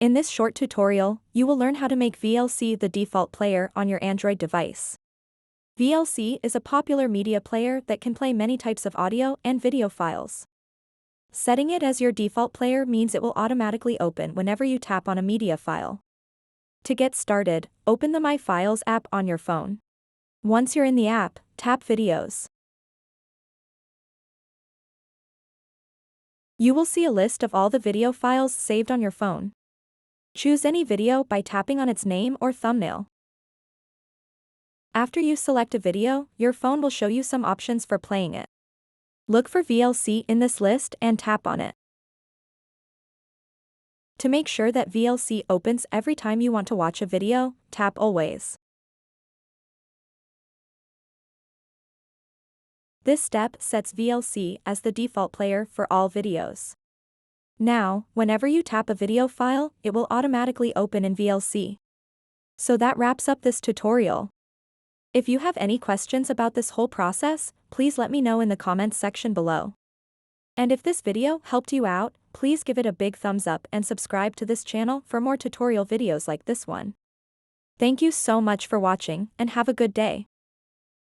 In this short tutorial, you will learn how to make VLC the default player on your Android device. VLC is a popular media player that can play many types of audio and video files. Setting it as your default player means it will automatically open whenever you tap on a media file. To get started, open the My Files app on your phone. Once you're in the app, tap Videos. You will see a list of all the video files saved on your phone. Choose any video by tapping on its name or thumbnail. After you select a video, your phone will show you some options for playing it. Look for VLC in this list and tap on it. To make sure that VLC opens every time you want to watch a video, tap Always. This step sets VLC as the default player for all videos. Now, whenever you tap a video file, it will automatically open in VLC. So that wraps up this tutorial. If you have any questions about this whole process, please let me know in the comments section below. And if this video helped you out, please give it a big thumbs up and subscribe to this channel for more tutorial videos like this one. Thank you so much for watching and have a good day.